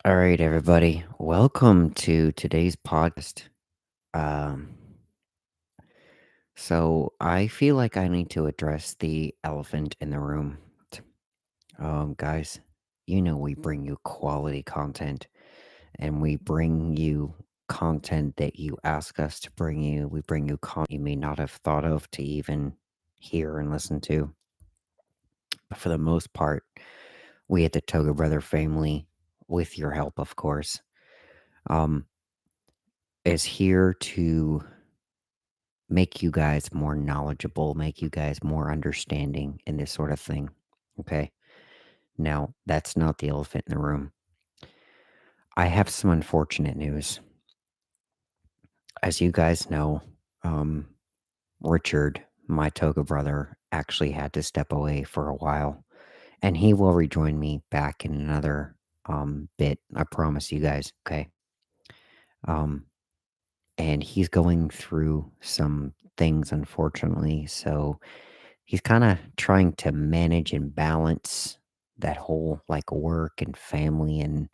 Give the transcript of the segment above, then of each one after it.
All right, everybody. Welcome to today's podcast. Um, so I feel like I need to address the elephant in the room. Guys, we bring you quality content and we bring you content that you ask us to bring you. We bring you content you may not have thought of to even hear and listen to. But for the most part, we at the Toga Brother family, with your help, of course, um, is here to make you guys more knowledgeable, make you guys more understanding in this sort of thing. Okay. Now, that's not the elephant in the room. I have some unfortunate news. As you guys know, um, Richard, my Toga brother, actually had to step away for a while, and he will rejoin me back in another bit. I promise you guys. Okay. Um, and he's going through some things, unfortunately. So he's kind of trying to manage and balance that whole like work and family and,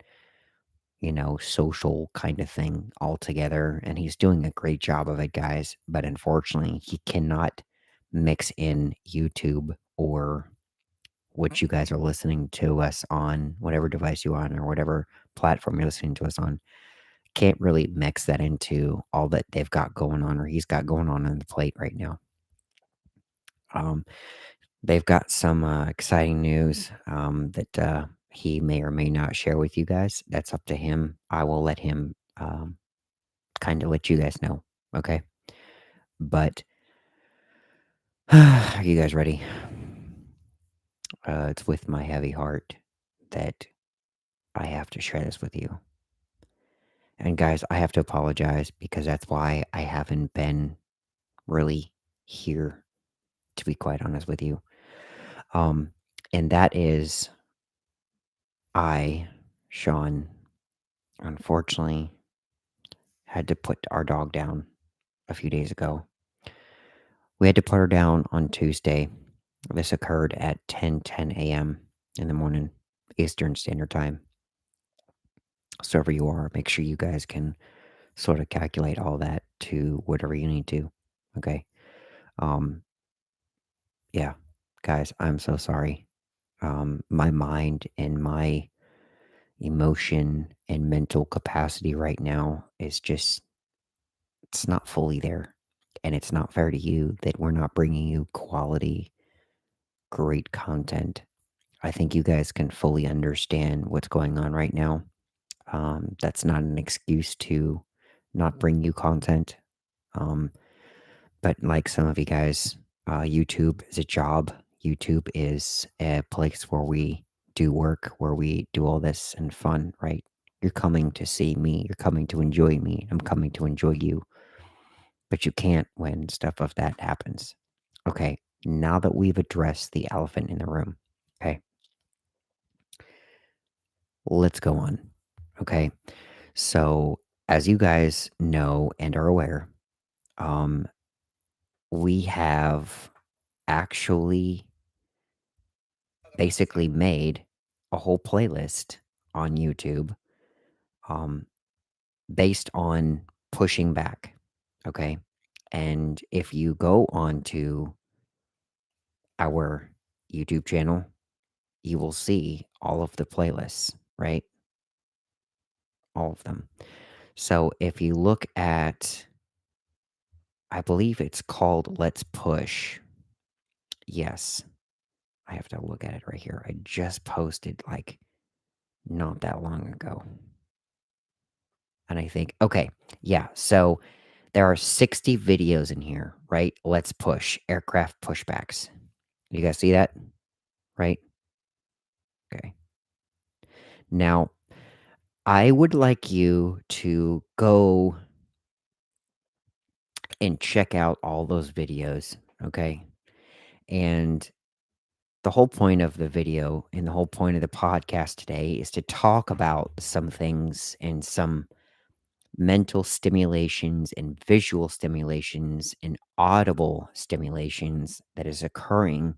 social kind of thing all together. And he's doing a great job of it, guys. But unfortunately, he cannot mix in YouTube or what you guys are listening to us on, whatever device you're on or whatever platform you're listening to us on. Can't really mix that into all that they've got going on or he's got going on the plate right now. Um, They've got some exciting news that he may or may not share with you guys. That's up to him. I will let him kind of let you guys know. Okay. But are you guys ready? It's with my heavy heart that I have to share this with you. And guys, I have to apologize because that's why I haven't been really here, to be quite honest with you. Um, and that is Sean, unfortunately had to put our dog down a few days ago. We had to put her down on Tuesday. This occurred at 10:10 a.m. in the morning, Eastern Standard Time. So wherever you are, make sure you guys can sort of calculate all that to whatever you need to. Okay. Um, yeah, guys, I'm so sorry. My mind and my emotion and mental capacity right now is just, it's not fully there. And it's not fair to you that we're not bringing you quality, great content. I think you guys can fully understand what's going on right now. That's not an excuse to not bring you content. Um, but like some of you guys, YouTube is a job. YouTube is a place where we do work, where we do all this and fun, right? You're coming to see me. You're coming to enjoy me. I'm coming to enjoy you. But you can't when stuff of that happens. Okay, now that we've addressed the elephant in the room, okay, let's go on. Okay, so as you guys know and are aware, um, we have actually basically made a whole playlist on YouTube um, based on pushing back. Okay, and if you go on to our YouTube channel, you will see all of the playlists, right? All of them. So if you look at, I believe it's called Let's Push. Yes, I have to look at it right here. I just posted like not that long ago. And I think, okay, yeah. So there are 60 videos in here, right? Let's push aircraft pushbacks. You guys see that? Right? Okay. Now, I would like you to go and check out all those videos, okay? And the whole point of the video and the whole point of the podcast today is to talk about some things and some mental stimulations and visual stimulations and audible stimulations that is occurring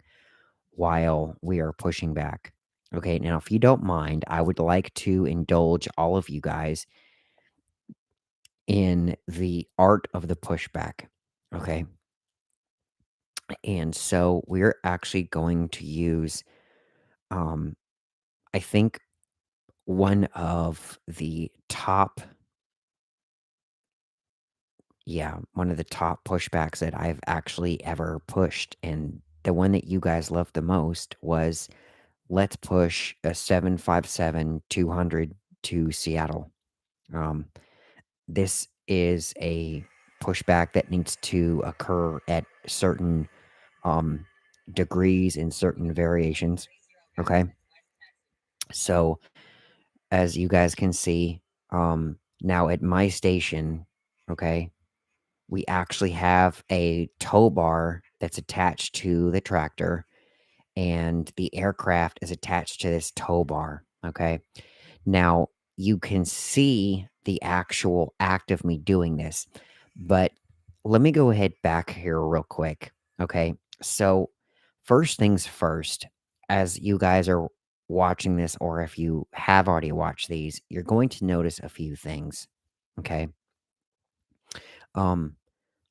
while we are pushing back. Okay, now if you don't mind, I would like to indulge all of you guys in the art of the pushback. Okay. And so we're actually going to use, um, I think, one of the top, yeah, one of the top pushbacks that I've actually ever pushed. And the one that you guys loved the most was let's push a 757-200 to Seattle. Um, this is a pushback that needs to occur at certain um, degrees and certain variations. Okay. So, as you guys can see, now at my station, okay, we actually have a tow bar that's attached to the tractor, and the aircraft is attached to this tow bar. Okay. Now, you can see the actual act of me doing this, but let me go ahead back here real quick. Okay. So, first things first, as you guys are watching this, or if you have already watched these, you're going to notice a few things. Okay. Um,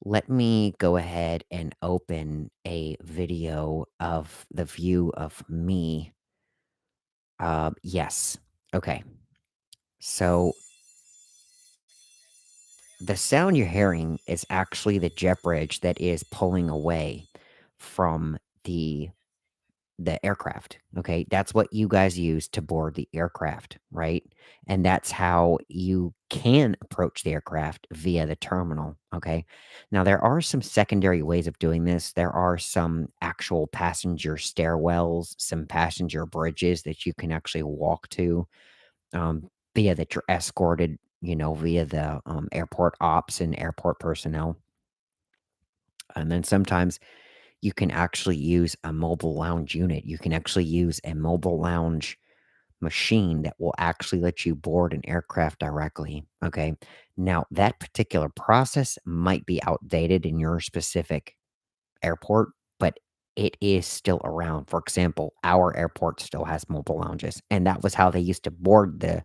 Let me go ahead and open a video of the view of me. Yes. Okay. So the sound you're hearing is actually the jet bridge that is pulling away from the aircraft. Okay, that's what you guys use to board the aircraft, right? And that's how you can approach the aircraft via the terminal. Okay, now there are some secondary ways of doing this. There are some actual passenger stairwells, some passenger bridges that you can actually walk to, via that you're escorted, via the airport ops and airport personnel. And then sometimes you can actually use a mobile lounge unit. You can actually use a mobile lounge machine that will actually let you board an aircraft directly. Okay. Now, that particular process might be outdated in your specific airport, but it is still around. For example, our airport still has mobile lounges, and that was how they used to board the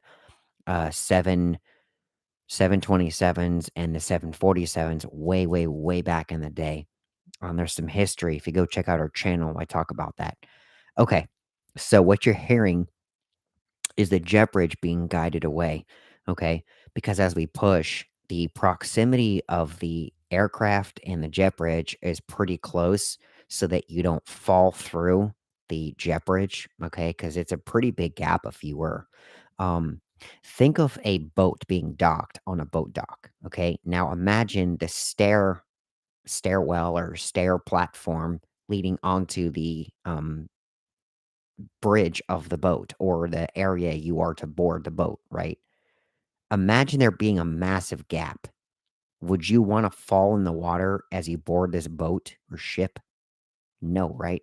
727s and the 747s way, way, way back in the day. There's some history. If you go check out our channel, I talk about that. Okay. So what you're hearing is the jet bridge being guided away. Okay. Because as we push, the proximity of the aircraft and the jet bridge is pretty close so that you don't fall through the jet bridge. Okay. Because it's a pretty big gap if you were. Um, think of a boat being docked on a boat dock. Okay. Now imagine the stairwell or stair platform leading onto the bridge of the boat or the area you are to board the boat, right? Imagine there being a massive gap. Would you want to fall in the water as you board this boat or ship? No, right?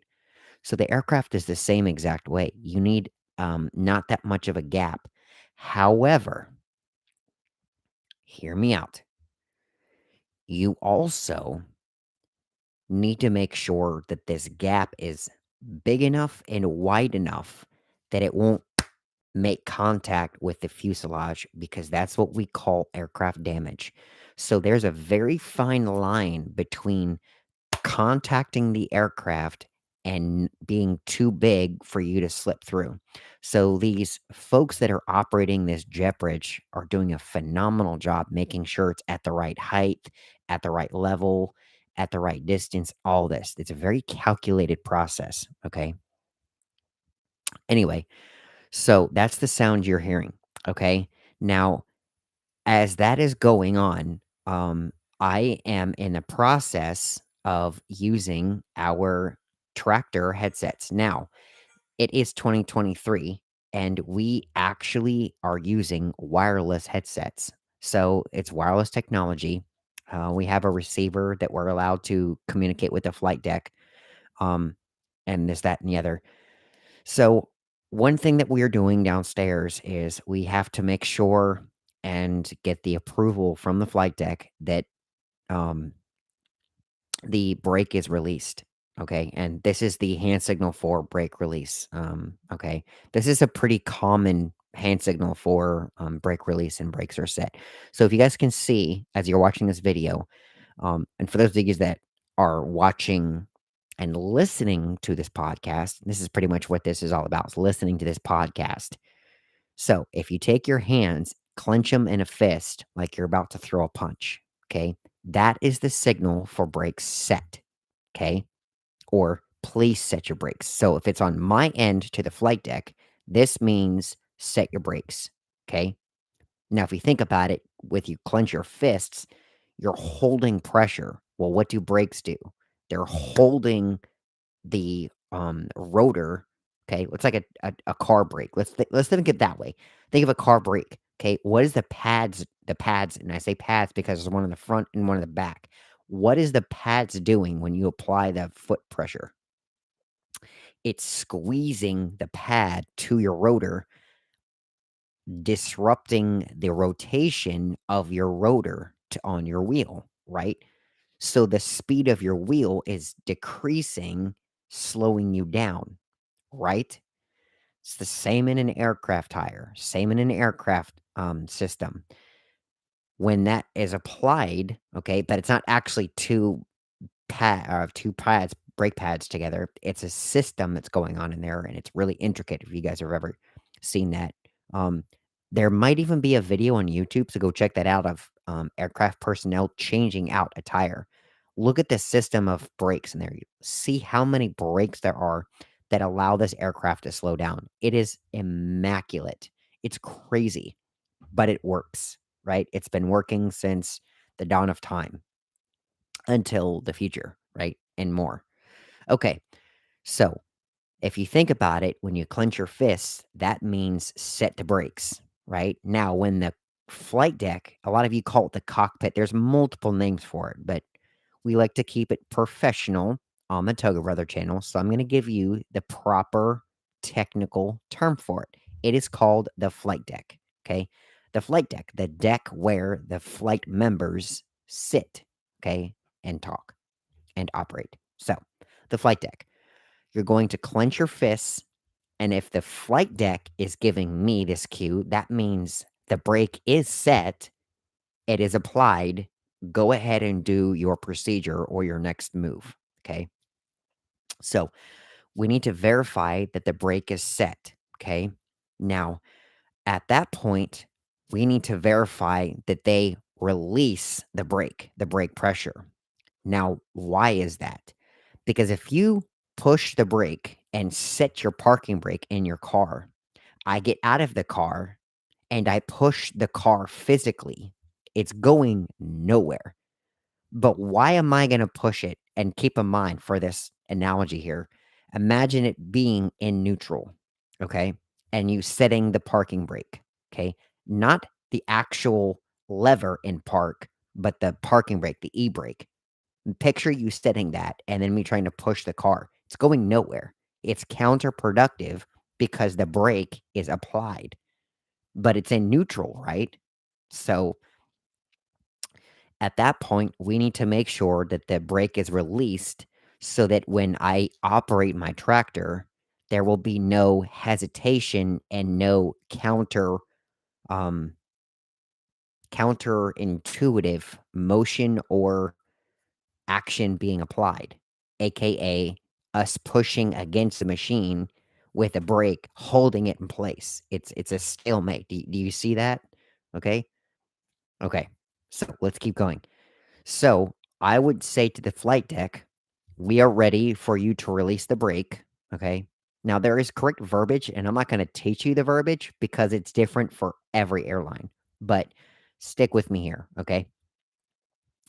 So the aircraft is the same exact way. You need not that much of a gap. However, hear me out. You also need to make sure that this gap is big enough and wide enough that it won't make contact with the fuselage because that's what we call aircraft damage. So there's a very fine line between contacting the aircraft and being too big for you to slip through. So these folks that are operating this jet bridge are doing a phenomenal job making sure it's at the right height, at the right level, at the right distance, all this. It's a very calculated process. Okay. Anyway, so that's the sound you're hearing. Okay. Now, as that is going on, I am in the process of using our tractor headsets. Now, it is 2023, and we actually are using wireless headsets. So it's wireless technology. We have a receiver that we're allowed to communicate with the flight deck, um, and this, that, and the other. So, one thing that we're doing downstairs is we have to make sure and get the approval from the flight deck that um, the brake is released. Okay, and this is the hand signal for brake release. Okay, this is a pretty common hand signal for brake release and brakes are set. So if you guys can see as you're watching this video, and for those of you that are watching and listening to this podcast, this is pretty much what this is all about, is listening to this podcast. So if you take your hands, clench them in a fist like you're about to throw a punch, okay, that is the signal for brakes set, okay, or please set your brakes. So if it's on my end to the flight deck, this means set your brakes, okay. Now, if you think about it, with you clench your fists, you're holding pressure. Well, what do brakes do? They're holding the rotor. Okay, it's like a car brake. Let's think it that way. Think of a car brake. Okay, what is the pads? The pads, and I say pads because there's one in the front and one in the back. What is the pads doing when you apply the foot pressure? It's squeezing the pad to your rotor, disrupting the rotation of your rotor on your wheel, right? So the speed of your wheel is decreasing, slowing you down, right? It's the same in an aircraft tire, same in an aircraft system. When that is applied, okay, but it's not actually two pads, brake pads together. It's a system that's going on in there, and it's really intricate. If you guys have ever seen that, um, there might even be a video on YouTube, so go check that out of aircraft personnel changing out a tire. Look at the system of brakes in there. See how many brakes there are that allow this aircraft to slow down. It is immaculate. It's crazy, but it works, right? It's been working since the dawn of time until the future, right? And more. Okay. So if you think about it, when you clench your fists, that means set the brakes, right? Now, when the flight deck, a lot of you call it the cockpit, there's multiple names for it, but we like to keep it professional on the Toga Brother channel. So I'm going to give you the proper technical term for it. It is called the flight deck. Okay. The flight deck, the deck where the flight members sit, okay, and talk and operate. So the flight deck, you're going to clench your fists. And if the flight deck is giving me this cue, that means the brake is set, it is applied. Go ahead and do your procedure or your next move. Okay. So we need to verify that the brake is set. Okay. Now, at that point, we need to verify that they release the brake pressure. Now, why is that? Because if you push the brake and set your parking brake in your car, I get out of the car and I push the car physically, it's going nowhere. But why am I going to push it? And keep in mind for this analogy here, imagine it being in neutral, okay? And you setting the parking brake, okay? Not the actual lever in park, but the parking brake, the e brake. Picture you setting that and then me trying to push the car. It's going nowhere. It's counterproductive because the brake is applied, but it's in neutral, right? So at that point, we need to make sure that the brake is released so that when I operate my tractor, there will be no hesitation and no um counterintuitive motion or action being applied, aka us pushing against the machine with a brake holding it in place. It's a stalemate. Do you see that? Okay. Okay. So let's keep going. So I would say to the flight deck, we are ready for you to release the brake. Okay. Now there is correct verbiage, and I'm not going to teach you the verbiage because it's different for every airline. But stick with me here. Okay.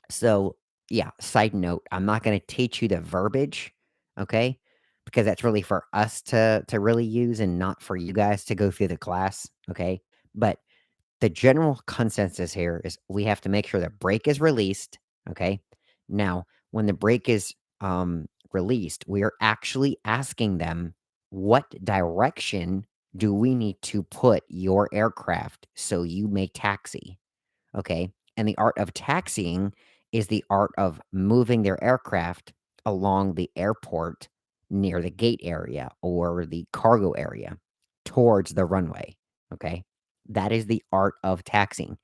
So, yeah, side note, I'm not gonna teach you the verbiage, okay? Because that's really for us to really use and not for you guys to go through the class, okay? But the general consensus here is we have to make sure the brake is released, okay? Now, when the brake is released, we are actually asking them what direction do we need to put your aircraft so you may taxi? Okay. And the art of taxiing is the art of moving their aircraft along the airport near the gate area or the cargo area towards the runway, okay? That is the art of taxiing,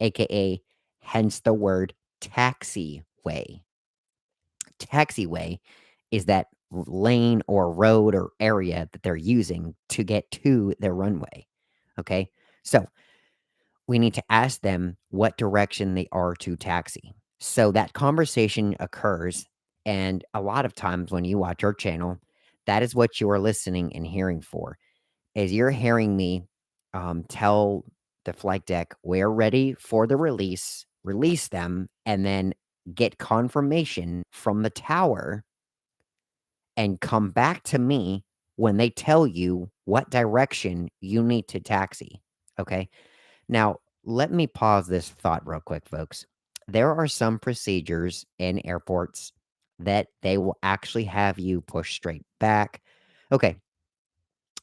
AKA, hence the word taxiway. Taxiway is that lane or road or area that they're using to get to their runway, okay? So, we need to ask them what direction they are to taxi. So that conversation occurs, and a lot of times when you watch our channel, that is what you are listening and hearing for. Is you're hearing me tell the flight deck we're ready for the release them, and then get confirmation from the tower and come back to me when they tell you what direction you need to taxi. Okay. Now, let me pause this thought real quick, folks. There are some procedures in airports that they will actually have you push straight back. Okay,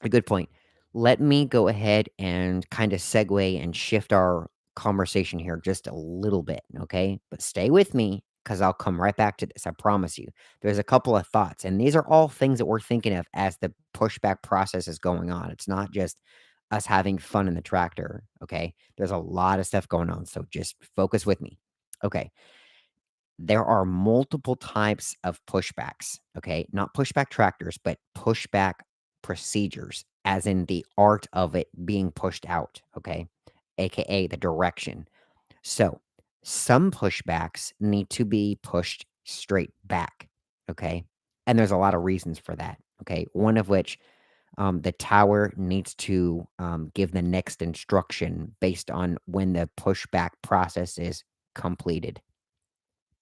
a good point. Let me go ahead and kind of segue and shift our conversation here just a little bit, okay? But stay with me because I'll come right back to this. I promise you. There's a couple of thoughts, and these are all things that we're thinking of as the pushback process is going on. It's not just us having fun in the tractor, okay? There's a lot of stuff going on. So just focus with me. Okay. There are multiple types of pushbacks, okay? Not pushback tractors, but pushback procedures, as in the art of it being pushed out, okay? AKA the direction. So, some pushbacks need to be pushed straight back, okay? And there's a lot of reasons for that, okay? One of which, the tower needs to give the next instruction based on when the pushback process is completed.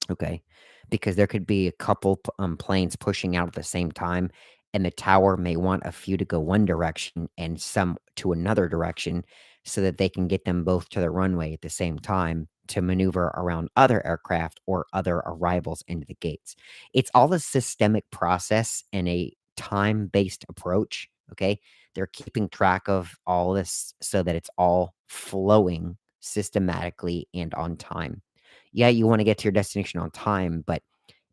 Okay. Because there could be a couple planes pushing out at the same time, and the tower may want a few to go one direction and some to another direction so that they can get them both to the runway at the same time to maneuver around other aircraft or other arrivals into the gates. It's all a systemic process and a time based approach. Okay. They're keeping track of all this so that it's all flowing systematically and on time. Yeah, you wanna get to your destination on time, but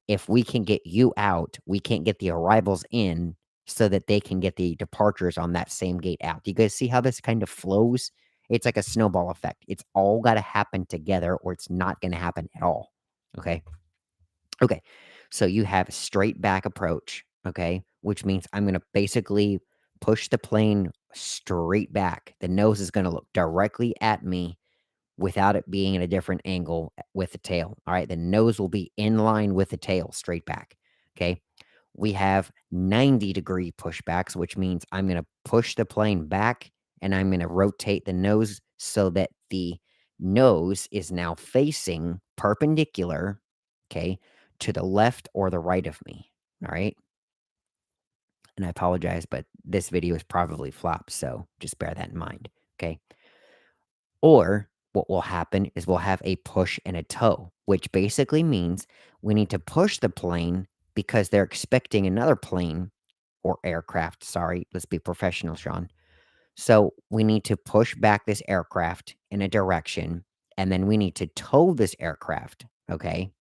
if we can get you out, we can't get the arrivals in so that they can get the departures on that same gate out. Do you guys see how this kind of flows? It's like a snowball effect. It's all gotta happen together or it's not gonna happen at all, okay? Okay, so you have a straight back approach, okay, which means I'm gonna basically push the plane straight back. The nose is gonna look directly at me without it being at a different angle with the tail. All right. The nose will be in line with the tail straight back. Okay. We have 90-degree pushbacks, which means I'm going to push the plane back and I'm going to rotate the nose so that the nose is now facing perpendicular, okay, to the left or the right of me. All right. And I apologize, but this video is probably flopped. So just bear that in mind. Okay. Or what will happen is we'll have a push and a tow, which basically means we need to push the plane because they're expecting another plane or aircraft. Sorry, let's be professional, Sean. So we need to push back this aircraft in a direction, and then we need to tow this aircraft. Okay.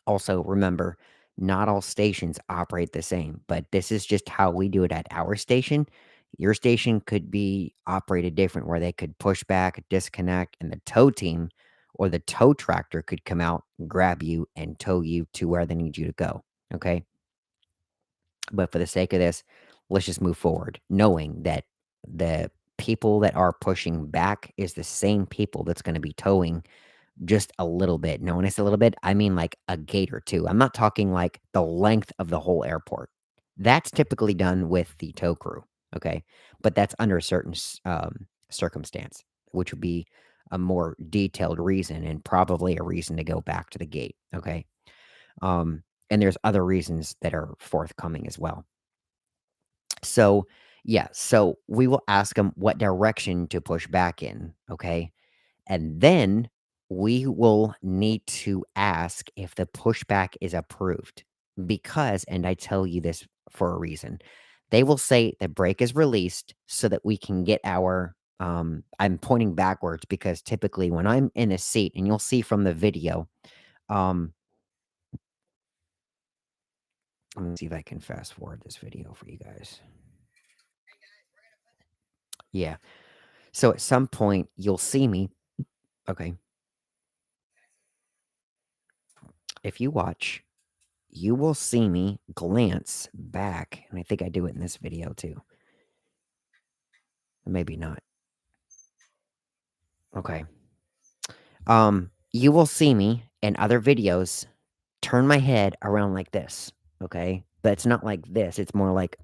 Also, remember, not all stations operate the same, but this is just how we do it at our station. Your station could be operated different where they could push back, disconnect, and the tow team or the tow tractor could come out, grab you, and tow you to where they need you to go. Okay. But for the sake of this, let's just move forward, knowing that the people that are pushing back is the same people that's going to be towing just a little bit. No, when I say a little bit, I mean like a gate or two. I'm not talking like the length of the whole airport. That's typically done with the tow crew, okay? But that's under a certain circumstance, which would be a more detailed reason and probably a reason to go back to the gate, okay? And there's other reasons that are forthcoming as well. So, yeah, so we will ask them what direction to push back in, okay? And then we will need to ask if the pushback is approved because, and I tell you this for a reason, they will say the brake is released so that we can get our. I'm pointing backwards because typically when I'm in a seat, and you'll see from the video, um, Let me see if I can fast forward this video for you guys. Yeah. So at some point, you'll see me. Okay. If you watch, you will see me glance back. And I think I do it in this video too. Maybe not. Okay. You will see me in other videos turn my head around like this. Okay. But it's not like this. It's more like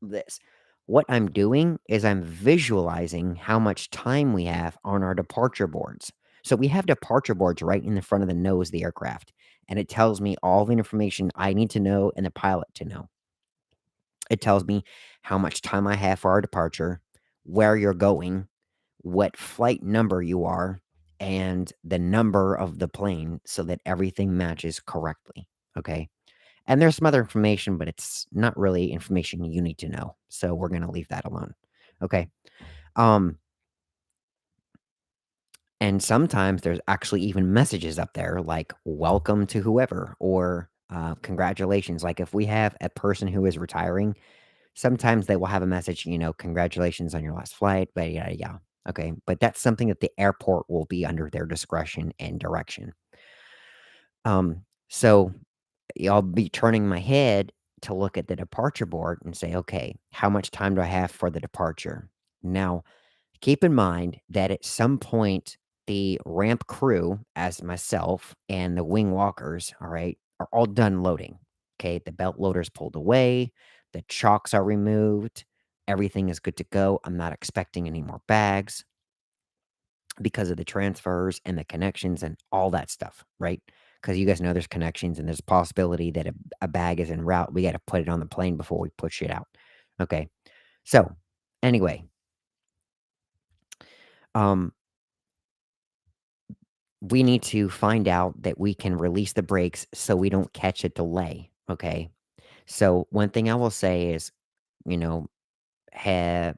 this. What I'm doing is I'm visualizing how much time we have on our departure boards. So we have departure boards right in the front of the nose of the aircraft, and it tells me all the information I need to know and the pilot to know. It tells me how much time I have for our departure, where you're going, what flight number you are, and the number of the plane so that everything matches correctly. Okay. And there's some other information, but it's not really information you need to know. So we're gonna leave that alone. Okay. Um, and sometimes there's actually even messages up there like welcome to whoever or congratulations. Like if we have a person who is retiring, sometimes they will have a message, congratulations on your last flight, but yeah. Okay. But that's something that the airport will be under their discretion and direction. So I'll be turning my head to look at the departure board and say, okay, how much time do I have for the departure? Now, keep in mind that at some point, the ramp crew, as myself and the wing walkers, all right, are all done loading. Okay, the belt loader's pulled away, the chocks are removed, everything is good to go. I'm not expecting any more bags because of the transfers and the connections and all that stuff, right? Because you guys know there's connections and there's a possibility that a bag is en route. We got to put it on the plane before we push it out. Okay. So, anyway, um, we need to find out that we can release the brakes so we don't catch a delay. Okay. So, one thing I will say is, you know, ha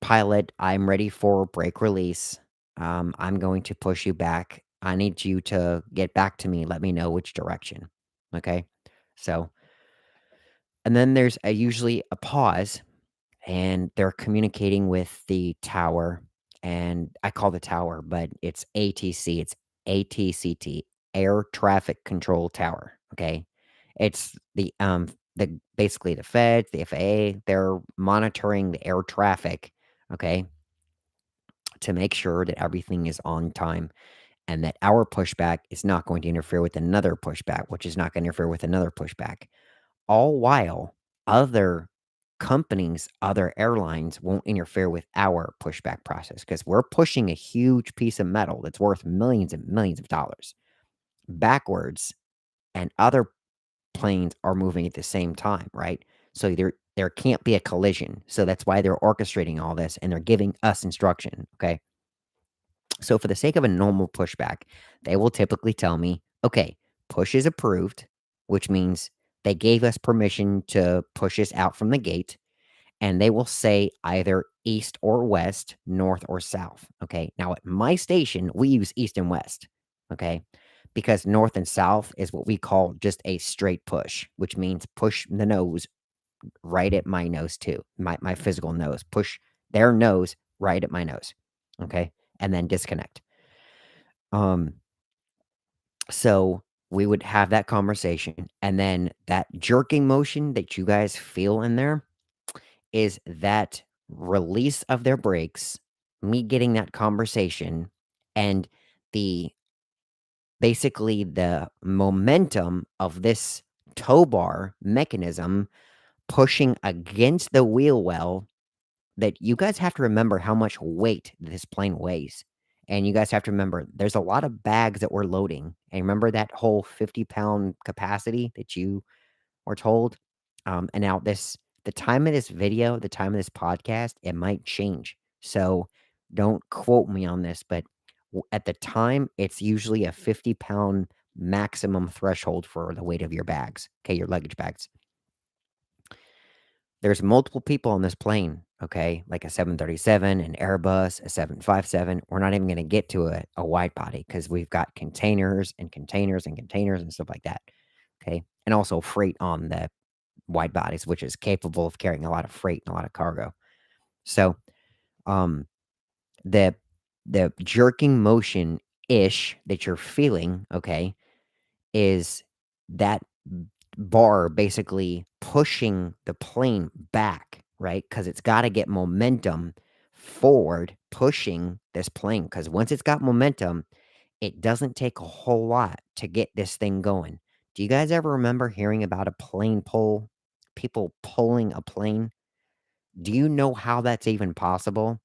pilot, I'm ready for brake release. I'm going to push you back. I need you to get back to me. Let me know which direction. Okay. So, and then there's usually a pause and they're communicating with the tower. And I call the tower, but it's ATC. It's ATCT, Air Traffic Control Tower. Okay. It's the basically the feds, the FAA, they're monitoring the air traffic. Okay, to make sure that everything is on time and that our pushback is not going to interfere with another pushback, which is not going to interfere with another pushback. All while other companies, other airlines won't interfere with our pushback process because we're pushing a huge piece of metal that's worth millions and millions of dollars backwards, and other planes are moving at the same time, right? So there can't be a collision. So that's why they're orchestrating all this and they're giving us instruction. Okay. So for the sake of a normal pushback, they will typically tell me, okay, push is approved, which means they gave us permission to push us out from the gate. And they will say either east or west, north or south. Okay. Now at my station, we use east and west. Okay. Because north and south is what we call just a straight push, which means push the nose right at my nose too. My physical nose. Push their nose right at my nose. Okay. And then disconnect. Um, so we would have that conversation, and then that jerking motion that you guys feel in there is that release of their brakes, me getting that conversation, and the basically the momentum of this tow bar mechanism pushing against the wheel well that you guys have to remember how much weight this plane weighs. And you guys have to remember there's a lot of bags that we're loading. And remember that whole 50-pound capacity that you were told? And now the time of this video, the time of this podcast, it might change. So don't quote me on this, but at the time, it's usually a 50-pound maximum threshold for the weight of your bags. Okay, your luggage bags. There's multiple people on this plane, okay? Like a 737, an Airbus, a 757. We're not even gonna get to a wide body because 'cause we've got containers and containers and containers and stuff like that, okay, and also freight on the wide bodies, which is capable of carrying a lot of freight and a lot of cargo. So, um, the the jerking motion ish that you're feeling, okay, is that bar basically pushing the plane back, right? Because it's got to get momentum forward, pushing this plane. Because once it's got momentum, it doesn't take a whole lot to get this thing going. Do you guys ever remember hearing about a plane pull? People pulling a plane? Do you know how that's even possible?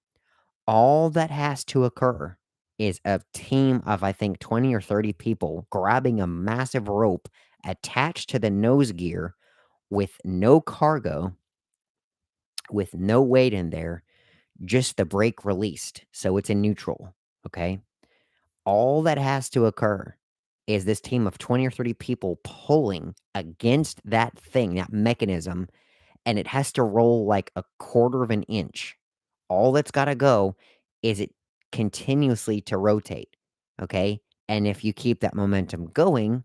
All that has to occur is a team of, I think, 20 or 30 people grabbing a massive rope attached to the nose gear with no cargo, with no weight in there, just the brake released. So it's in neutral. Okay. All that has to occur is this team of 20 or 30 people pulling against that thing, that mechanism, and it has to roll like a quarter of an inch. All that's gotta go is it continuously to rotate, okay? And if you keep that momentum going,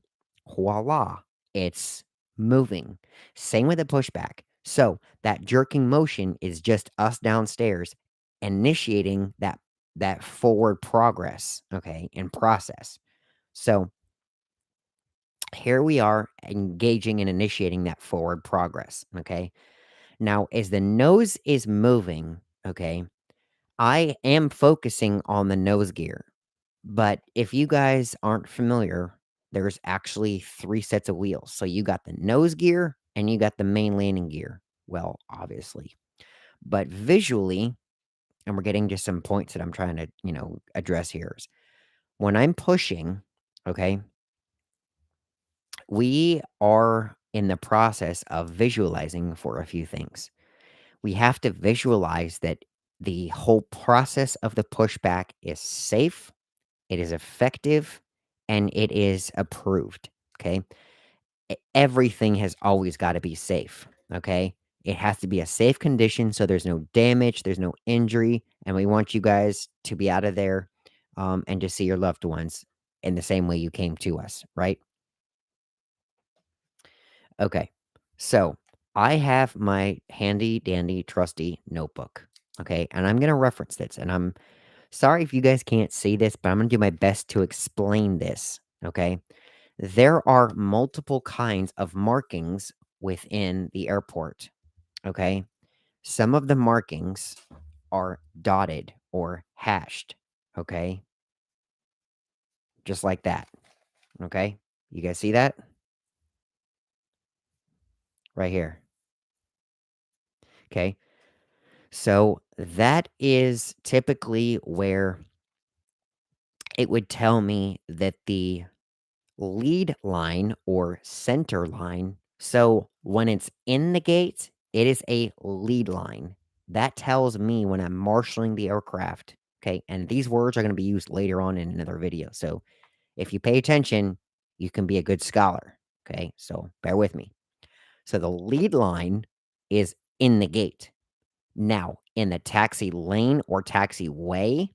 voila, it's moving. Same with the pushback. So that jerking motion is just us downstairs initiating that forward progress, okay, and process. So here we are engaging and initiating that forward progress, okay? Now, as the nose is moving, okay, I am focusing on the nose gear. But if you guys aren't familiar, there's actually 3 sets of wheels. So you got the nose gear and you got the main landing gear. Well, obviously. But visually, and we're getting to some points that I'm trying to, address here is when I'm pushing, okay, we are in the process of visualizing for a few things. We have to visualize that the whole process of the pushback is safe, it is effective, and it is approved. Okay. Everything has always got to be safe. Okay. It has to be a safe condition so there's no damage, there's no injury, and we want you guys to be out of there and to see your loved ones in the same way you came to us, right? Okay. So I have my handy dandy trusty notebook. Okay. And I'm going to reference this. And I'm sorry if you guys can't see this, but I'm going to do my best to explain this. Okay. There are multiple kinds of markings within the airport. Okay. Some of the markings are dotted or hashed. Okay. Just like that. Okay. You guys see that right here? Okay. So that is typically where it would tell me that the lead line or center line. So when it's in the gate, it is a lead line. That tells me when I'm marshaling the aircraft. Okay. And these words are going to be used later on in another video. So if you pay attention, you can be a good scholar. Okay. So bear with me. So the lead line is in the gate. Now, in the taxi lane or taxiway,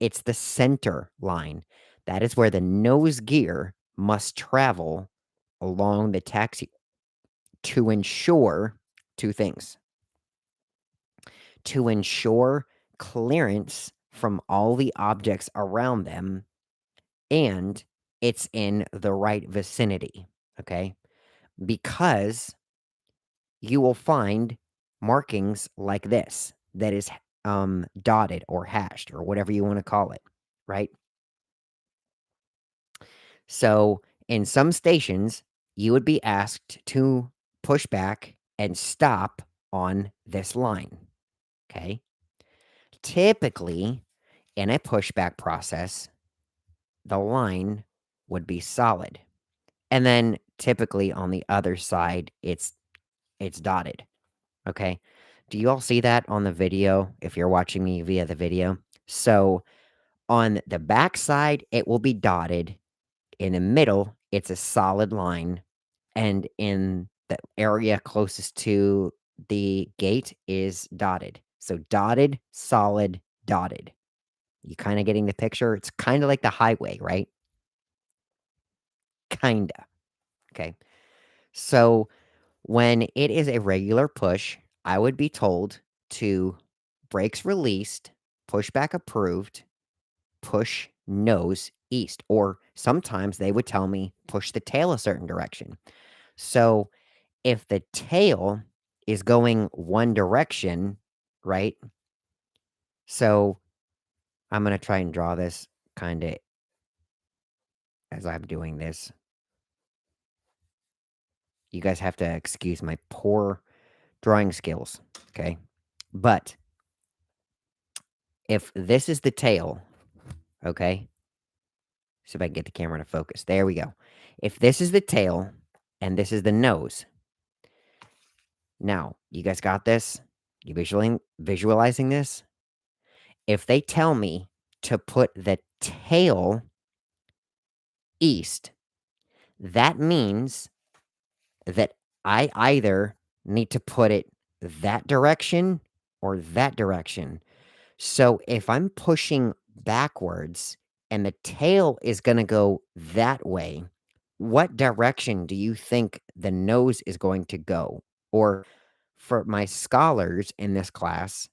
it's the center line. That is where the nose gear must travel along the taxi to ensure 2 things. To ensure clearance from all the objects around them, and it's in the right vicinity, okay? Because you will find markings like this that is, dotted or hashed or whatever you wanna call it, right? So, in some stations, you would be asked to push back and stop on this line. Okay. Typically, in a pushback process, the line would be solid. And then typically on the other side, it's dotted. Okay. Do you all see that on the video if you're watching me via the video? So on the back side, it will be dotted. In the middle, it's a solid line, and in the area closest to the gate is dotted. So dotted, solid, dotted. You kinda getting the picture? It's kinda like the highway, right? Kinda. Okay. So when it is a regular push, I would be told to brakes released, pushback approved, push nose east, or sometimes they would tell me push the tail a certain direction. So if the tail is going one direction, right? So I'm going to try and draw this kind of as I'm doing this. You guys have to excuse my poor drawing skills, okay? But if this is the tail, okay? See if I can get the camera to focus. There we go. If this is the tail and this is the nose, now you guys got this? You visualizing this? If they tell me to put the tail east, that means that I either need to put it that direction or that direction. So if I'm pushing backwards and the tail is going to go that way, what direction do you think the nose is going to go? Or for my scholars in this class,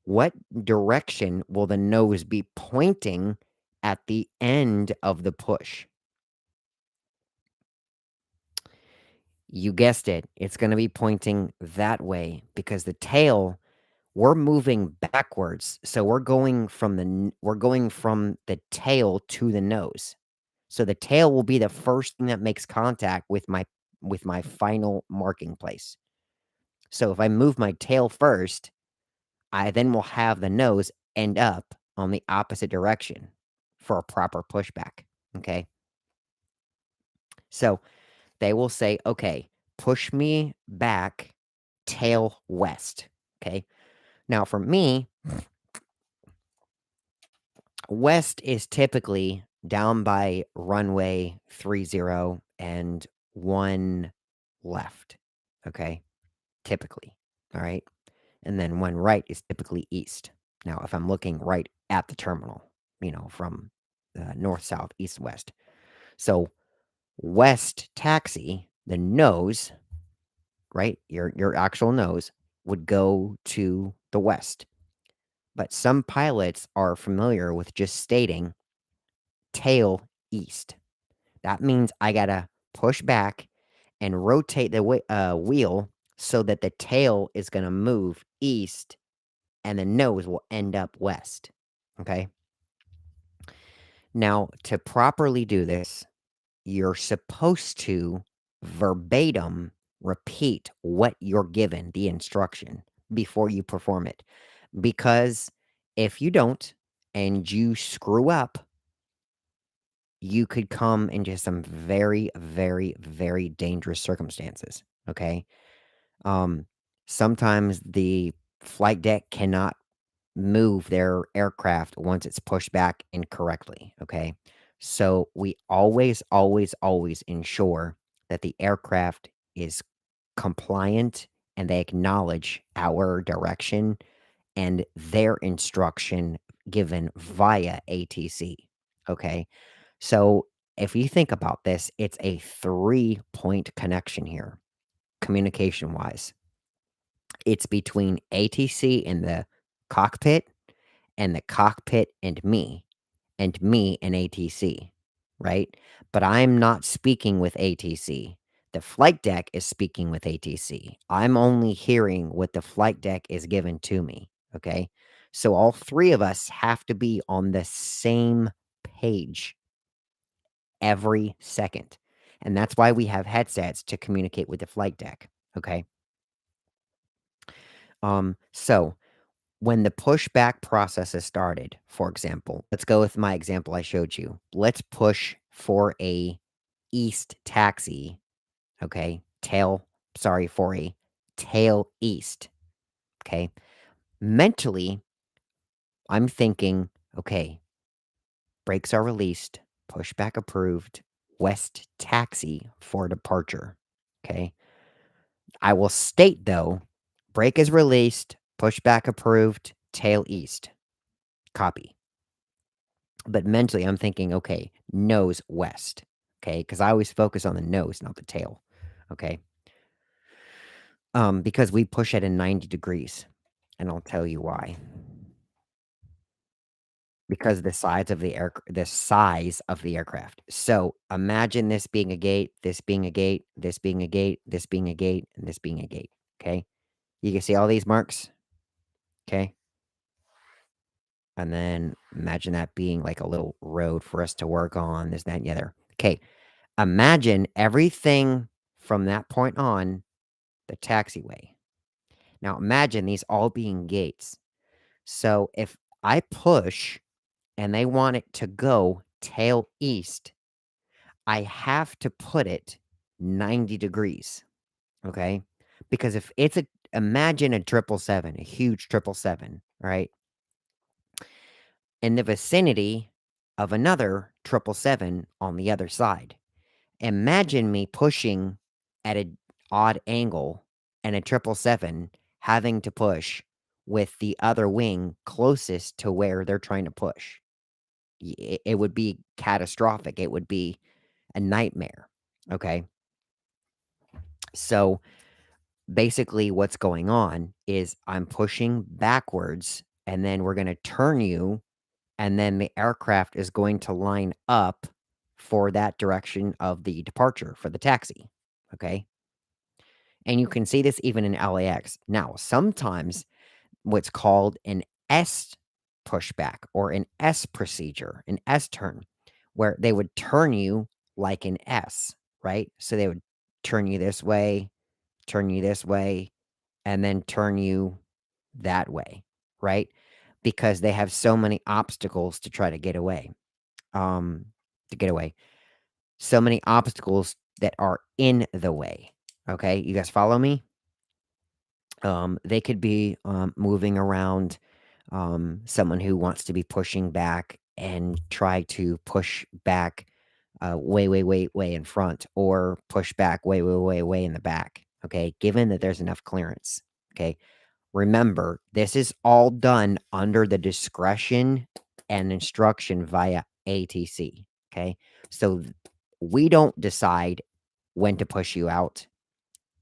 what direction will the nose be pointing at the end of the push? You guessed it. It's going to be pointing that way because the tail, we're moving backwards. So we're going from the tail to the nose. So the tail will be the first thing that makes contact with my final marking place. So if I move my tail first, I then will have the nose end up on the opposite direction for a proper pushback. Okay. So they will say, okay, push me back tail west. Okay. Now for me, west is typically down by runway 30 and one left. Okay. Typically. All right. And then one right is typically east. Now, if I'm looking right at the terminal, from north, south, east, west. So west taxi, the nose, right? Your actual nose would go to the west. But some pilots are familiar with just stating tail east. That means I gotta push back and rotate the wheel so that the tail is gonna move east and the nose will end up west. Okay. Now, to properly do this, you're supposed to verbatim repeat what you're given, the instruction, before you perform it. Because if you don't and you screw up, you could come into some very, very, very dangerous circumstances. Okay. Um, Sometimes the flight deck cannot move their aircraft once it's pushed back incorrectly, okay? So we always, always, always ensure that the aircraft is compliant and they acknowledge our direction and their instruction given via ATC, okay? So if you think about this, it's a 3-point connection here, communication wise. It's between ATC and the cockpit and the cockpit and me and ATC, right? But I'm not speaking with ATC. The flight deck is speaking with ATC. I'm only hearing what the flight deck is given to me, okay? So all three of us have to be on the same page every second. And that's why we have headsets to communicate with the flight deck, okay? So when the pushback process is started, for example, let's go with my example I showed you. Let's push for a east taxi, okay? For a tail east, okay? Mentally, I'm thinking, okay, brakes are released, pushback approved, west taxi for departure, okay? I will state though, brake is released, pushback approved, tail east. Copy. But mentally, I'm thinking, okay, nose west. Okay. Because I always focus on the nose, not the tail. okay? Because we push at a 90 degrees, and I'll tell you why. Because the size of the aircraft. So, imagine this being a gate, this being a gate, this being a gate, this being a gate, and this being a gate, okay? You can see all these marks, okay? And then imagine that being like a little road for us to work on, this, that, and the other. Okay, imagine everything from that point on the taxiway. Now imagine these all being gates. So if I push and they want it to go tail east, I have to put it 90 degrees, okay? Because if it's a imagine a 777, a huge 777, right? In the vicinity of another 777 on the other side. Imagine me pushing at an odd angle and a 777 having to push with the other wing closest to where they're trying to push. It would be catastrophic. It would be a nightmare. Okay. So basically, what's going on is I'm pushing backwards, and then we're going to turn you, and then the aircraft is going to line up for that direction of the departure for the taxi. Okay. And you can see this even in LAX. Now, sometimes what's called an S pushback or an S procedure, an S turn, where they would turn you like an S, right? So they would turn you this way, and then turn you that way, right? Because they have so many obstacles to try to get away. Um, to get away. So many obstacles that are in the way. Okay, you guys follow me? They could be moving around, someone who wants to be pushing back and try to push back way, way, way, way in front or push back way, way, way, way in the back. Okay, given that there's enough clearance. Okay, remember, this is all done under the discretion and instruction via ATC. Okay, so we don't decide when to push you out.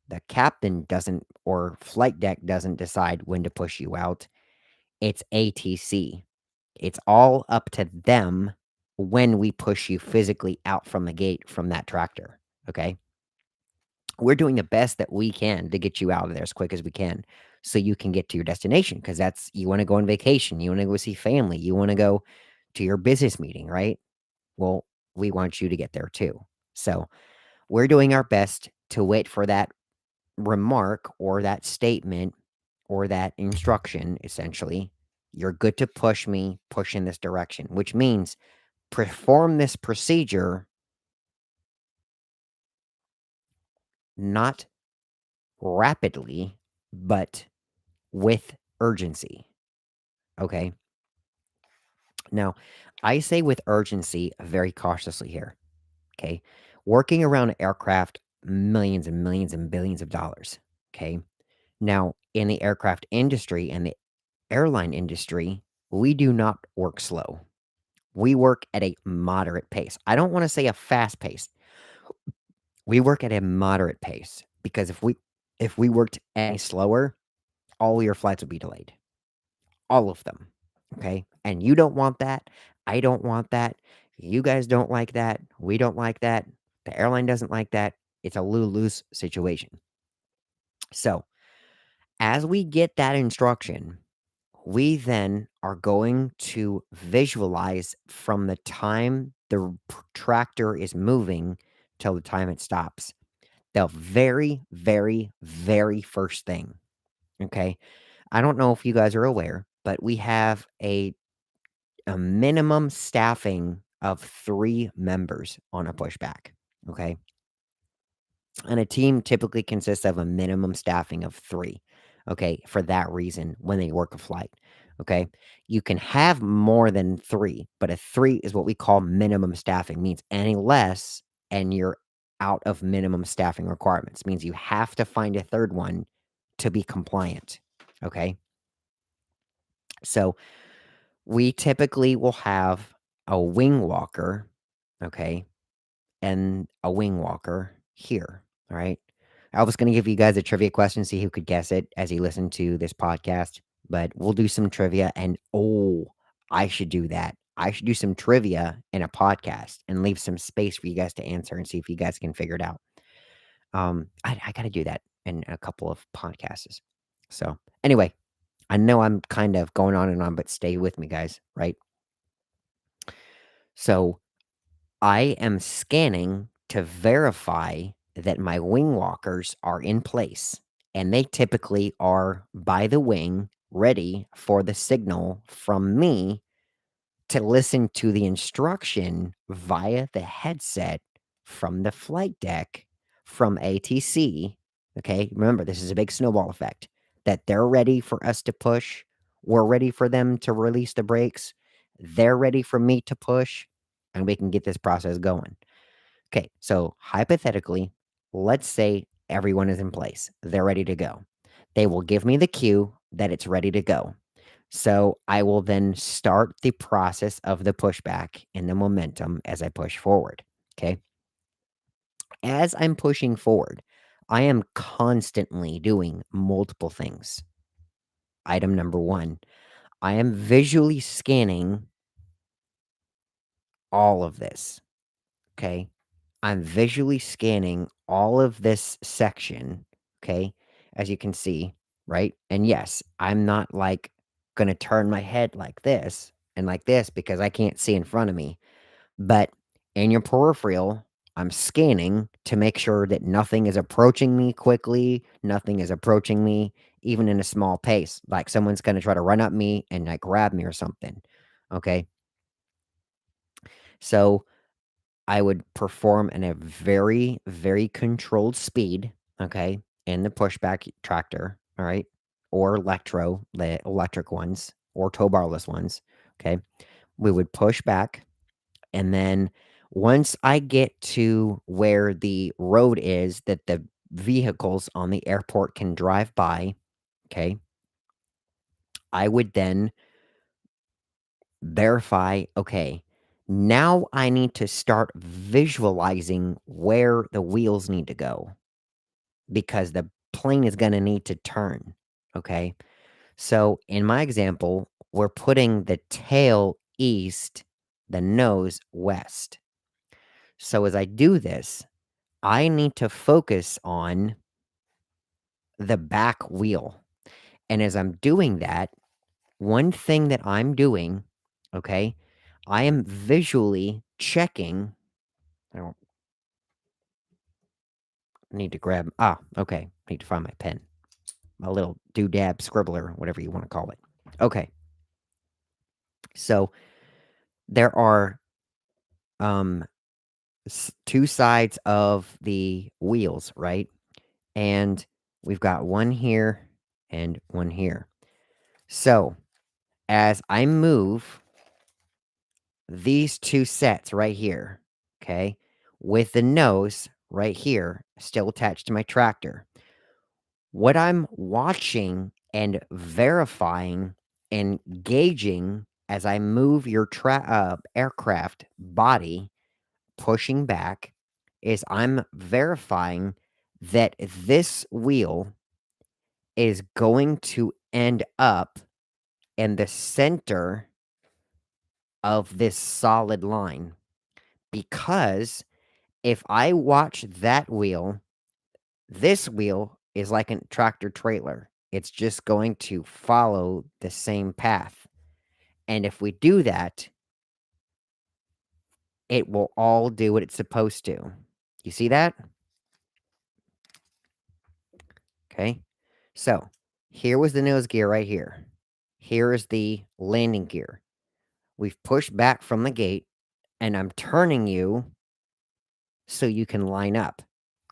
The captain doesn't or flight deck doesn't decide when to push you out. It's ATC. It's all up to them when we push you physically out from the gate from that tractor, okay? We're doing the best that we can to get you out of there as quick as we can so you can get to your destination because that's you wanna go on vacation, you wanna go see family, you wanna go to your business meeting, right? Well, we want you to get there too. So, we're doing our best to wait for that remark or that statement or that instruction, essentially, you're good to push in this direction, which means perform this procedure not rapidly, but with urgency. Okay. Now, I say with urgency very cautiously here. Okay. Working around aircraft, millions and millions and billions of dollars. Okay. Now, in the aircraft industry and the airline industry, we do not work slow. We work at a moderate pace. I don't want to say a fast pace. We work at a moderate pace because if we worked any slower, all your flights would be delayed. All of them. Okay? And you don't want that. I don't want that. You guys don't like that. We don't like that. The airline doesn't like that. It's a lose-lose situation. So, as we get that instruction, we then are going to visualize from the time the tractor is moving till the time it stops. The very, very, very first thing. Okay. I don't know if you guys are aware, but we have a minimum staffing of 3 members on a pushback. Okay. And a team typically consists of a minimum staffing of 3, okay, for that reason when they work a flight, okay? You can have more than 3, but a 3 is what we call minimum staffing, means any less and you're out of minimum staffing requirements, means you have to find a 3rd one to be compliant, okay? So, we typically will have a wing walker, okay, and a wing walker here, all right? I was gonna give you guys a trivia question, see who could guess it as you listen to this podcast, but we'll do some trivia and I should do that. I should do some trivia in a podcast and leave some space for you guys to answer and see if you guys can figure it out. I gotta do that in a couple of podcasts. So, anyway, I know I'm kind of going on and on, but stay with me, guys, right? So, I am scanning to verify that my wing walkers are in place, and they typically are by the wing, ready for the signal from me to listen to the instruction via the headset from the flight deck from ATC. Okay, remember, this is a big snowball effect that they're ready for us to push. We're ready for them to release the brakes. They're ready for me to push, and we can get this process going. Okay, so hypothetically, let's say everyone is in place. They're ready to go. They will give me the cue that it's ready to go. So I will then start the process of the pushback and the momentum as I push forward. Okay. As I'm pushing forward, I am constantly doing multiple things. Item number one, I am visually scanning all of this. Okay. I'm visually scanning all of this section. Okay. As you can see, right? And yes, I'm not like going to turn my head like this and like this because I can't see in front of me. But in your peripheral, I'm scanning to make sure that nothing is approaching me quickly, nothing is approaching me even in a small pace, like someone's going to try to run up me and like grab me or something. Okay? So, I would perform in a very, very controlled speed, okay, in the pushback tractor, all right, or electro, the electric ones, or tow barless ones, okay. We would push back, and then once I get to where the road is that the vehicles on the airport can drive by, okay, I would then verify, okay, now I need to start visualizing where the wheels need to go because the plane is going to need to turn. Okay. So in my example, we're putting the tail east, the nose west. So as I do this, I need to focus on the back wheel. And as I'm doing that, one thing that I'm doing, okay, I am visually checking. I don't need to grab. Okay. Need to find my pen, my little doodad scribbler, whatever you want to call it. Okay. So there are um two sides of the wheels, right? And we've got one here and one here. So as I move these two sets right here, okay, with the nose right here still attached to my tractor. What I'm watching and verifying and gauging as I move your aircraft body pushing back is I'm verifying that this wheel is going to end up in the center of this solid line because if I watch that wheel, this wheel is like a tractor trailer. It's just going to follow the same path. And if we do that, it will all do what it's supposed to. You see that? Okay. So here was the nose gear right here. Here is the landing gear. We've pushed back from the gate and I'm turning you so you can line up.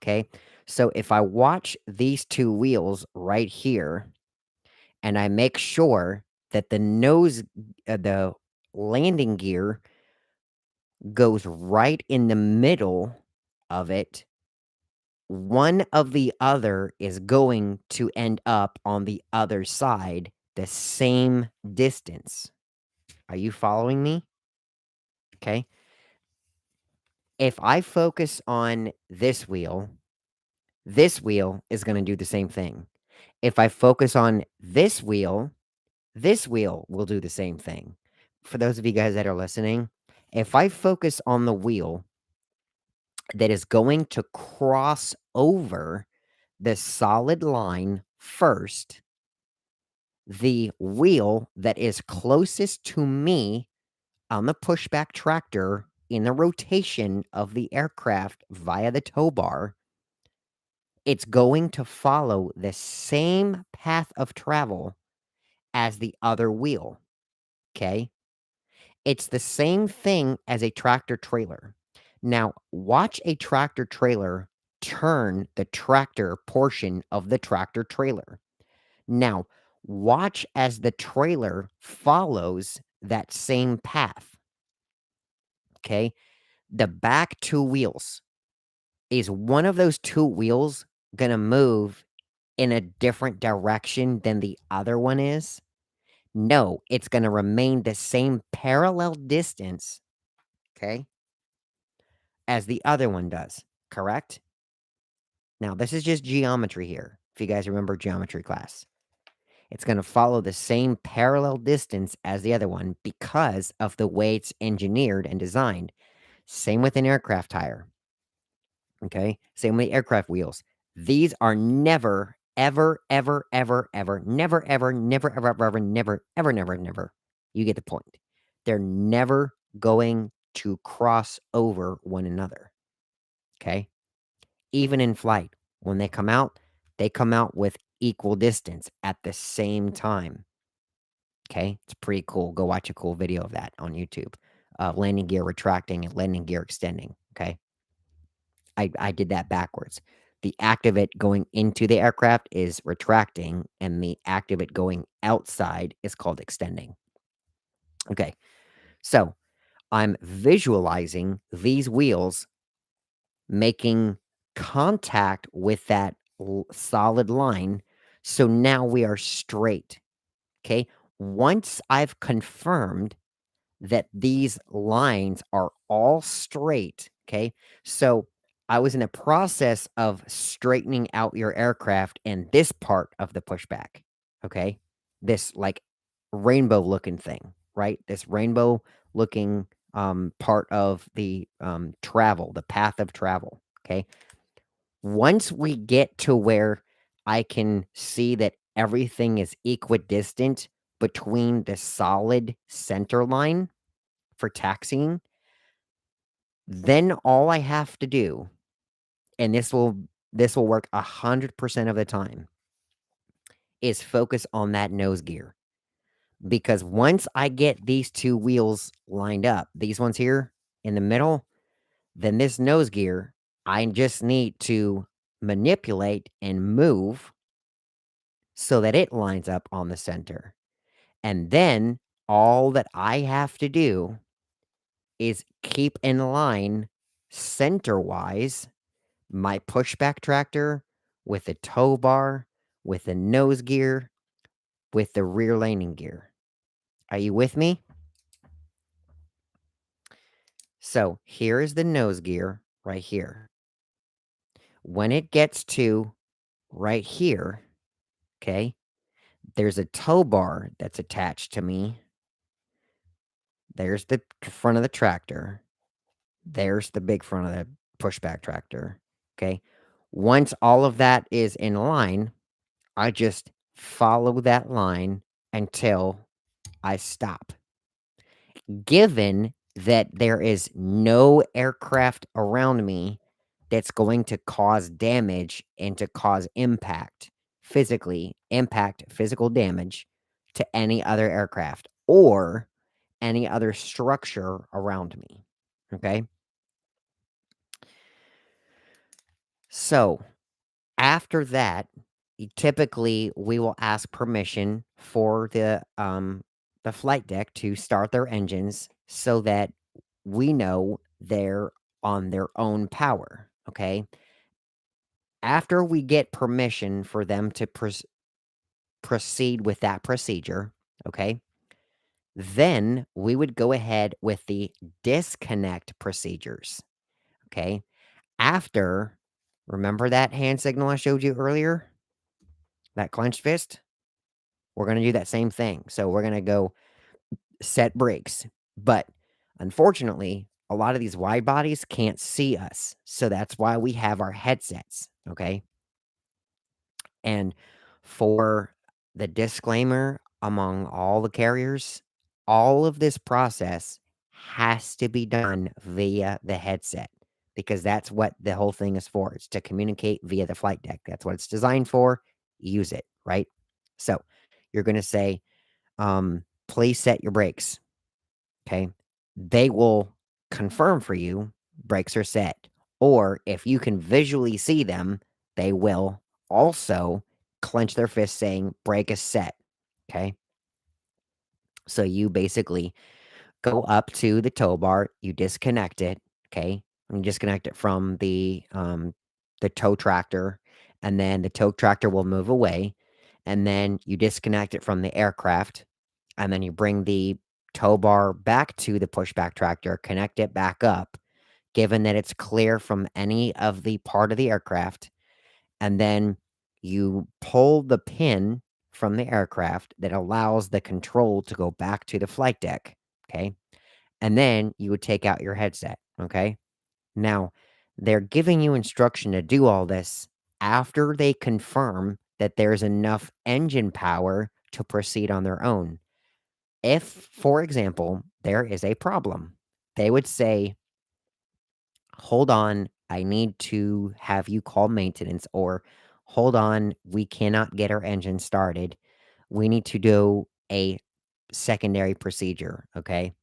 Okay. So if I watch these two wheels right here and I make sure that the landing gear goes right in the middle of it, one of the other is going to end up on the other side the same distance. Are you following me? Okay. If I focus on this wheel this wheel is gonna do the same thing. If I focus on this wheel will do the same thing. For those of you guys that are listening, if I focus on the wheel that is going to cross over the solid line first, the wheel that is closest to me on the pushback tractor in the rotation of the aircraft via the tow bar, it's going to follow the same path of travel as the other wheel. Okay? It's the same thing as a tractor trailer. Now, watch a tractor trailer turn the tractor portion of the tractor trailer. Now, watch as the trailer follows that same path. Okay? The back two wheels. Is one of those two wheels gonna move in a different direction than the other one is? No, it's gonna remain the same parallel distance, okay, as the other one does, correct? Now, this is just geometry here, if you guys remember geometry class. It's gonna follow the same parallel distance as the other one because of the way it's engineered and designed. Same with an aircraft tire. Okay? Same with aircraft wheels. These are never, ever, ever, ever, ever, never, ever, never, ever, ever, ever, never, ever, never, never. You get the point. They're never going to cross over one another. Okay? Even in flight, when they come out with equal distance at the same time. Okay? It's pretty cool. Go watch a cool video of that on YouTube. Landing gear retracting and landing gear extending. Okay? I did that backwards. The act of it going into the aircraft is retracting, and the act of it going outside is called extending. Okay, so I'm visualizing these wheels making contact with that solid line. So now we are straight. Okay, once I've confirmed that these lines are all straight, okay? So, I was in a process of straightening out your aircraft and this part of the pushback, okay? This, like, rainbow looking thing, right? This rainbow looking, part of the, travel, the path of travel, okay? Once we get to where I can see that everything is equidistant between the solid center line for taxiing, then all I have to do, and this will work 100% of the time, is focus on that nose gear. Because once I get these two wheels lined up, these ones here in the middle, then this nose gear, I just need to manipulate and move so that it lines up on the center. And then all that I have to do is keep in line center-wise my pushback tractor with the tow bar, with the nose gear, with the rear landing gear. Are you with me? So here is the nose gear right here. When it gets to right here, okay, there's a tow bar that's attached to me. There's the front of the tractor. There's the big front of the pushback tractor. Okay. Once all of that is in line, I just follow that line until I stop. Given that there is no aircraft around me that's going to cause damage and to cause physical damage to any other aircraft or any other structure around me. Okay. So after that, typically we will ask permission for the flight deck to start their engines so that we know they're on their own power, okay? After we get permission for them to proceed with that procedure, okay? Then we would go ahead with the disconnect procedures, okay? After Remember that hand signal I showed you earlier? That clenched fist? We're gonna do that same thing. So we're gonna go set brakes. But unfortunately, a lot of these wide bodies can't see us. So that's why we have our headsets. Okay. And for the disclaimer among all the carriers, all of this process has to be done via the headset because that's what the whole thing is for. It's to communicate via the flight deck. That's what it's designed for. Use it, right? So you're going to say, please set your brakes. Okay. They will confirm for you brakes are set. Or if you can visually see them, they will also clench their fist saying brake is set. Okay. So you basically go up to the tow bar, you disconnect it. Okay. And you disconnect it from the tow tractor, and then the tow tractor will move away. And then you disconnect it from the aircraft, and then you bring the tow bar back to the pushback tractor, connect it back up, given that it's clear from any of the part of the aircraft, and then you pull the pin from the aircraft that allows the control to go back to the flight deck, okay? And then you would take out your headset, okay? Now, they're giving you instruction to do all this after they confirm that there's enough engine power to proceed on their own. If, for example, there is a problem, they would say, hold on, I need to have you call maintenance, or hold on, we cannot get our engine started. We need to do a secondary procedure. Okay.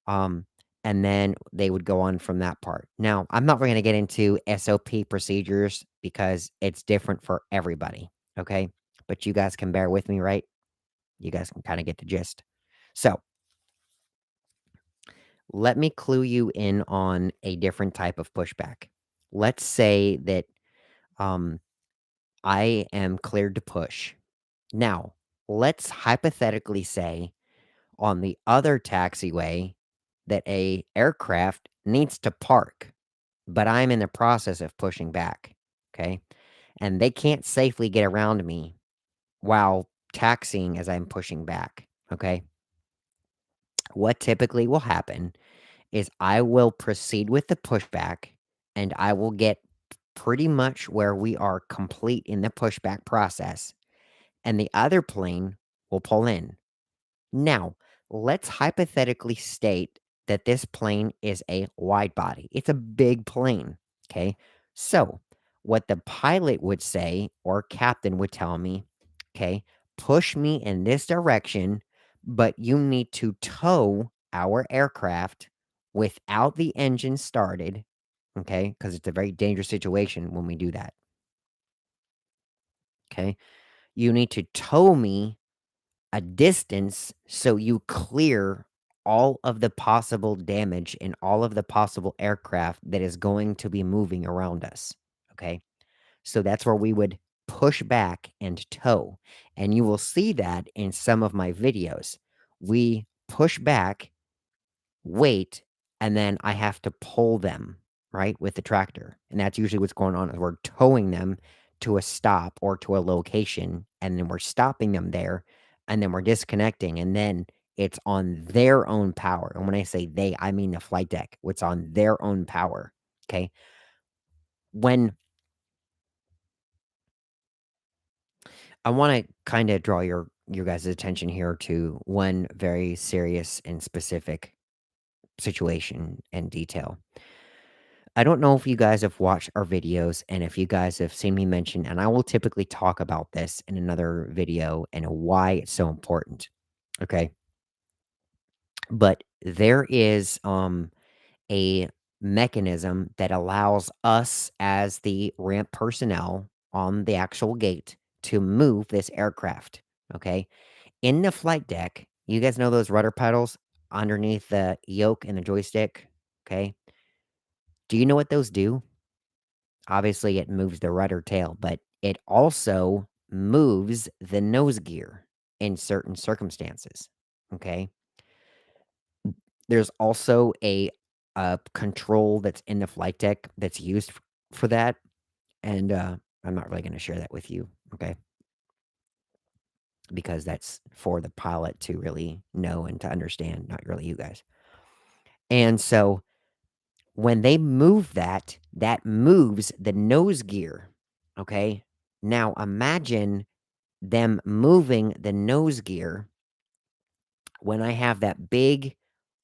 Um, and then they would go on from that part. Now, I'm not going to get into SOP procedures because it's different for everybody. Okay. But you guys can bear with me, right? You guys can kind of get the gist. So, let me clue you in on a different type of pushback. Let's say that um, I am cleared to push. Now, let's hypothetically say on the other taxiway that a aircraft needs to park, but I'm in the process of pushing back. Okay. And they can't safely get around me while taxiing as I'm pushing back. Okay. What typically will happen is I will proceed with the pushback and I will get pretty much where we are complete in the pushback process, and the other plane will pull in. Now, let's hypothetically state that this plane is a wide body. It's a big plane. Okay. So, what the pilot would say or captain would tell me, okay, push me in this direction, but you need to tow our aircraft without the engine started. Okay. Because it's a very dangerous situation when we do that. Okay. You need to tow me a distance so you clear all of the possible damage and all of the possible aircraft that is going to be moving around us. Okay. So that's where we would push back and tow. And you will see that in some of my videos. We push back, wait, and then I have to pull them, right, with the tractor. And that's usually what's going on is we're towing them to a stop or to a location, and then we're stopping them there, and then we're disconnecting, and then it's on their own power. And when I say they, I mean the flight deck. It's on their own power. Okay. When I want to kind of draw your guys' attention here to one very serious and specific situation and detail. I don't know if you guys have watched our videos and if you guys have seen me mention, and I will typically talk about this in another video and why it's so important. Okay. But there is a mechanism that allows us as the ramp personnel on the actual gate to move this aircraft. Okay. In the flight deck, you guys know those rudder pedals underneath the yoke and the joystick. Okay. Do you know what those do? Obviously, it moves the rudder tail, but it also moves the nose gear in certain circumstances. Okay. There's also a control that's in the flight deck that's used for that. And I'm not really going to share that with you, okay? Because that's for the pilot to really know and to understand, not really you guys. And so when they move that, that moves the nose gear, okay? Now imagine them moving the nose gear when I have that big,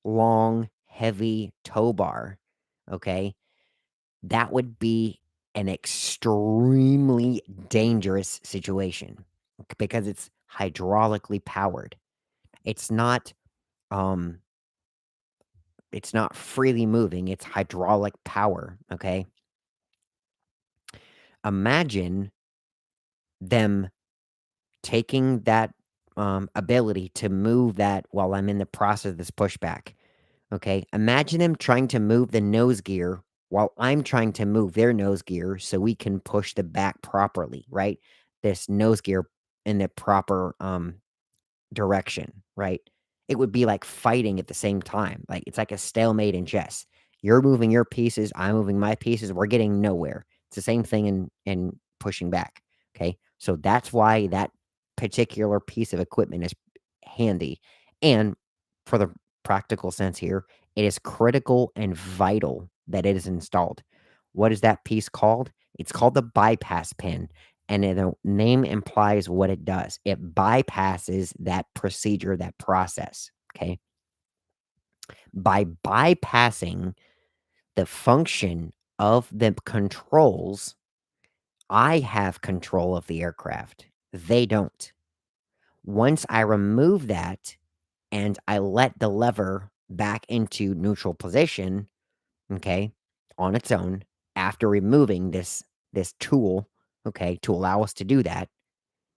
long, heavy tow bar, okay? That would be an extremely dangerous situation because it's hydraulically powered. It's not um it's not freely moving, it's hydraulic power, okay? Imagine them taking that ability to move that while I'm in the process of this pushback. Okay. Imagine them trying to move the nose gear while I'm trying to move their nose gear so we can push the back properly, right? This nose gear in the proper direction, right? It would be like fighting at the same time. Like it's like a stalemate in chess. You're moving your pieces, I'm moving my pieces, we're getting nowhere. It's the same thing in pushing back. Okay. So that's why that particular piece of equipment is handy. And for the practical sense here, it is critical and vital that it is installed. What is that piece called? It's called the bypass pin. And the name implies what it does. It bypasses that procedure, that process. Okay. By bypassing the function of the controls, I have control of the aircraft. They don't. Once I remove that and I let the lever back into neutral position, okay, on its own, after removing this tool, okay, to allow us to do that,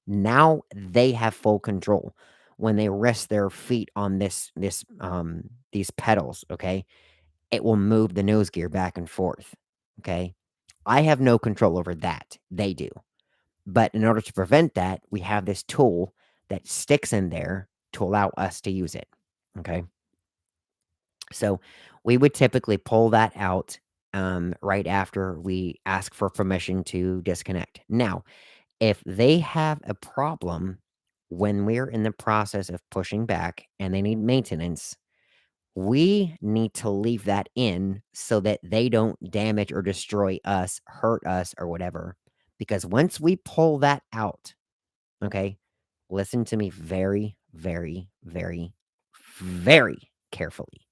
now they have full control. When they rest their feet on these pedals, okay, it will move the nose gear back and forth, okay? I have no control over that. They do. But in order to prevent that, we have this tool that sticks in there to allow us to use it, okay? So, we would typically pull that out, right after we ask for permission to disconnect. Now, if they have a problem when we're in the process of pushing back and they need maintenance, we need to leave that in so that they don't damage or destroy us, hurt us, or whatever. Because once we pull that out, okay, listen to me very, very, very, very carefully.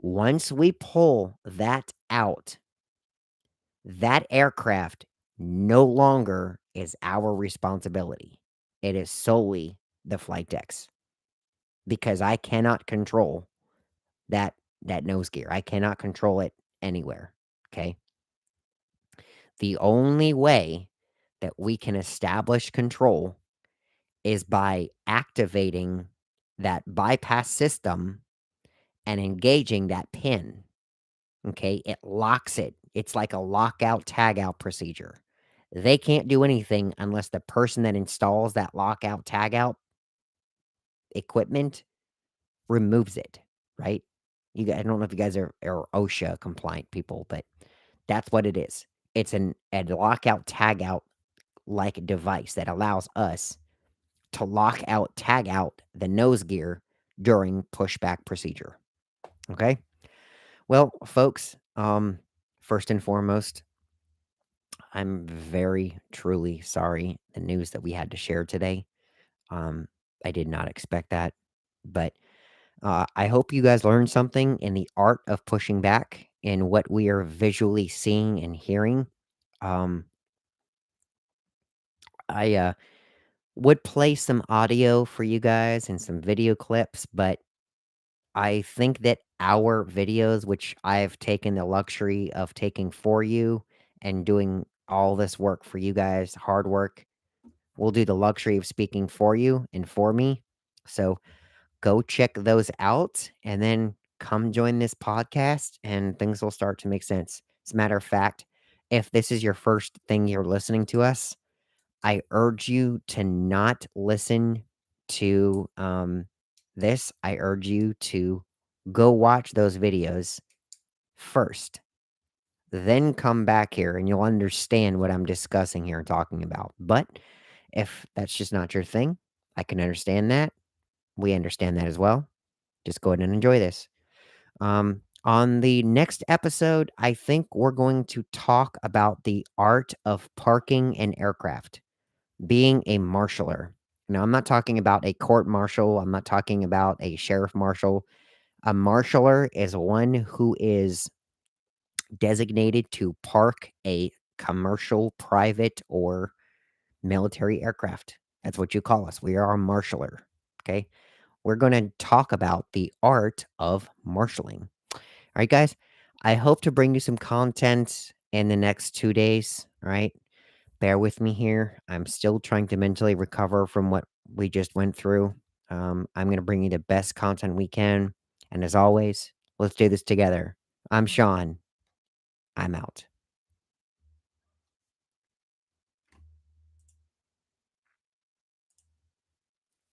Once we pull that out, that aircraft no longer is our responsibility. It is solely the flight deck's because I cannot control that nose gear. I cannot control it anywhere. Okay. The only way that we can establish control is by activating that bypass system and engaging that pin. Okay. It locks it. It's like a lockout tagout procedure. They can't do anything unless the person that installs that lockout tagout equipment removes it, right? I don't know if you guys are OSHA compliant people, but that's what it is. It's a lockout tagout like device that allows us to lock out, tag out the nose gear during pushback procedure. Okay. Well, folks, first and foremost, I'm very truly sorry the news that we had to share today. Um, I did not expect that, but I hope you guys learned something in the art of pushing back in what we are visually seeing and hearing. Um, I would play some audio for you guys and some video clips, but I think that our videos, which I've taken the luxury of taking for you and doing all this work for you guys, hard work, we'll do the luxury of speaking for you and for me. So go check those out and then come join this podcast and things will start to make sense. As a matter of fact, if this is your first thing you're listening to us, I urge you to not listen to this. I urge you to go watch those videos first. then come back here and you'll understand what I'm discussing here and talking about. But if that's just not your thing, I can understand that. We understand that as well. Just go ahead and enjoy this. On the next episode, I think we're going to talk about the art of parking an aircraft, being a marshaller. Now, I'm not talking about a court martial. I'm not talking about a sheriff marshal. A marshaller is one who is designated to park a commercial, private, or military aircraft. That's what you call us. We are a marshaller. Okay. We're going to talk about the art of marshaling. All right, guys. I hope to bring you some content in the next 2 days. All right. Bear with me here. I'm still trying to mentally recover from what we just went through. I'm going to bring you the best content we can. And as always, let's do this together. I'm Sean. I'm out.